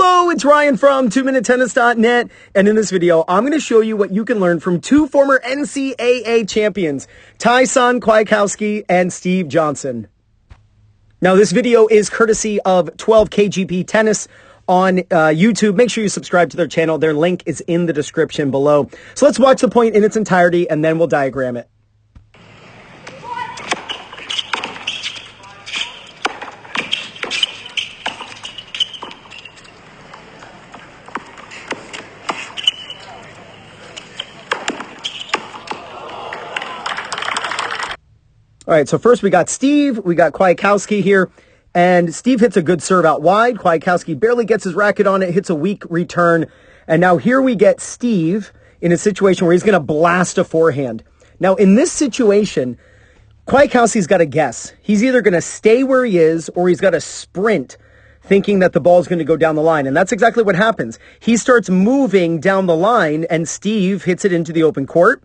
Hello, it's Ryan from 2minutetennis.net, and in this video, I'm going to show you what you can learn from two former NCAA champions, Tyson Kwiatkowski and Steve Johnson. Now, this video is courtesy of 12KGP Tennis on YouTube. Make sure you subscribe to their channel. Their link is in the description below. So let's watch the point in its entirety, and then we'll diagram it. All right, so first we got Steve, we got Kwiatkowski here, and Steve hits a good serve out wide. Kwiatkowski barely gets his racket on it, hits a weak return, and now here we get Steve in a situation where he's going to blast a forehand. Now, in this situation, Kwiatkowski's got to guess. He's either going to stay where he is or he's got to sprint, thinking that the ball is going to go down the line, and that's exactly what happens. He starts moving down the line, and Steve hits it into the open court.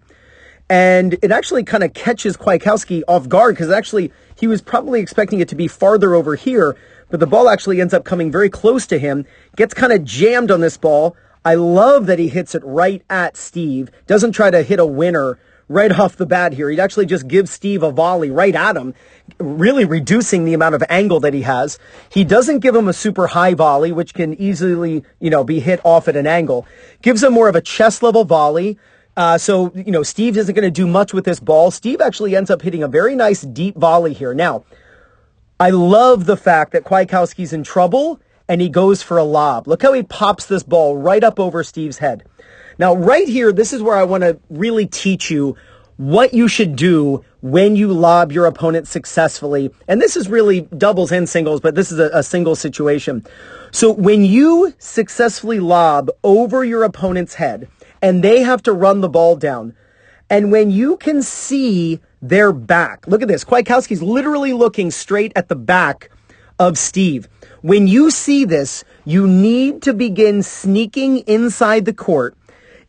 And it actually kind of catches Kwiatkowski off guard because actually he was probably expecting it to be farther over here, but the ball actually ends up coming very close to him, gets kind of jammed on this ball. I love that he hits it right at Steve, doesn't try to hit a winner right off the bat here. He actually just gives Steve a volley right at him, really reducing the amount of angle that he has. He doesn't give him a super high volley, which can easily, be hit off at an angle. Gives him more of a chest level volley. So Steve isn't going to do much with this ball. Steve actually ends up hitting a very nice deep volley here. Now, I love the fact that Kwiatkowski's in trouble and he goes for a lob. Look how he pops this ball right up over Steve's head. Now, right here, this is where I want to really teach you what you should do when you lob your opponent successfully. And this is really doubles and singles, but this is a single situation. So when you successfully lob over your opponent's head, and they have to run the ball down, and when you can see their back, look at this, Kwiatkowski's literally looking straight at the back of Steve. When you see this, you need to begin sneaking inside the court,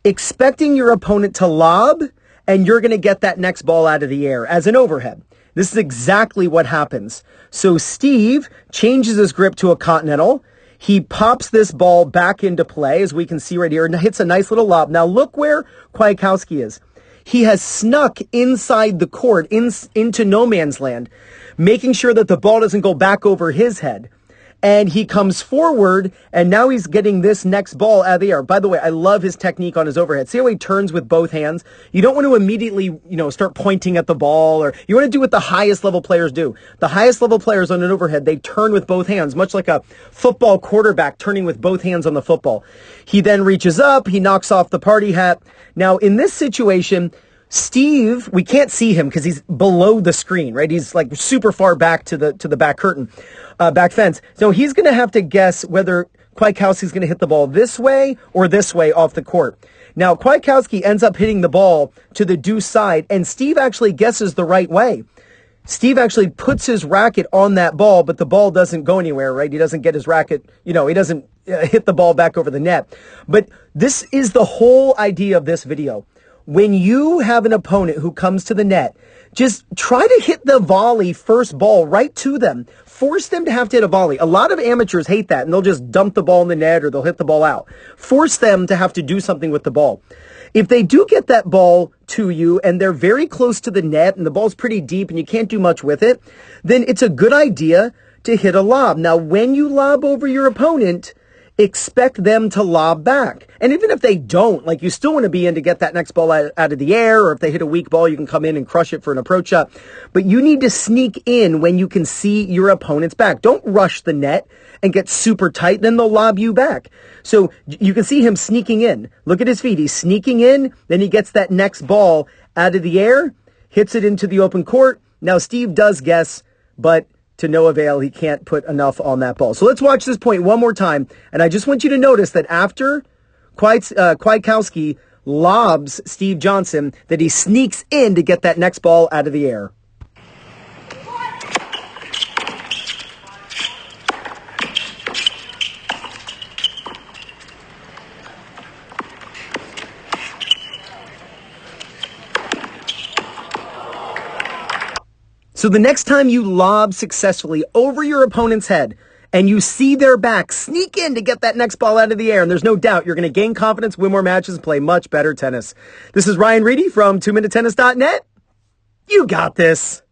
expecting your opponent to lob, and you're going to get that next ball out of the air as an overhead. This is exactly what happens. So Steve changes his grip to a continental. He pops this ball back into play, as we can see right here, and hits a nice little lob. Now look where Kwiatkowski is. He has snuck inside the court, into no man's land, making sure that the ball doesn't go back over his head. And he comes forward, and now he's getting this next ball out of the air. By the way, I love his technique on his overhead. See how he turns with both hands? You don't want to immediately, start pointing at the ball, or you want to do what the highest level players do. The highest level players on an overhead, they turn with both hands, much like a football quarterback turning with both hands on the football. He then reaches up, he knocks off the party hat. Now, in this situation, Steve, we can't see him because he's below the screen, right? He's like super far back to the back curtain, back fence. So he's going to have to guess whether Kwiatkowski's going to hit the ball this way or this way off the court. Now, Kwiatkowski ends up hitting the ball to the deuce side, and Steve actually guesses the right way. Steve actually puts his racket on that ball, but the ball doesn't go anywhere, right? He doesn't get his racket, he doesn't hit the ball back over the net. But this is the whole idea of this video. When you have an opponent who comes to the net, just try to hit the volley first ball right to them. Force them to have to hit a volley. A lot of amateurs hate that, and they'll just dump the ball in the net or they'll hit the ball out. Force them to have to do something with the ball. If they do get that ball to you and they're very close to the net and the ball's pretty deep and you can't do much with it, then it's a good idea to hit a lob. Now, when you lob over your opponent, expect them to lob back. And even if they don't, you still want to be in to get that next ball out of the air, or if they hit a weak ball, you can come in and crush it for an approach shot. But you need to sneak in when you can see your opponent's back. Don't rush the net and get super tight, then they'll lob you back. So you can see him sneaking in. Look at his feet. He's sneaking in, then he gets that next ball out of the air, hits it into the open court. Now Steve does guess, but to no avail, he can't put enough on that ball. So let's watch this point one more time. And I just want you to notice that after Kwiatkowski lobs Steve Johnson, that he sneaks in to get that next ball out of the air. So the next time you lob successfully over your opponent's head, and you see their back, sneak in to get that next ball out of the air, and there's no doubt you're going to gain confidence, win more matches, and play much better tennis. This is Ryan Reedy from 2minutetennis.net. You got this.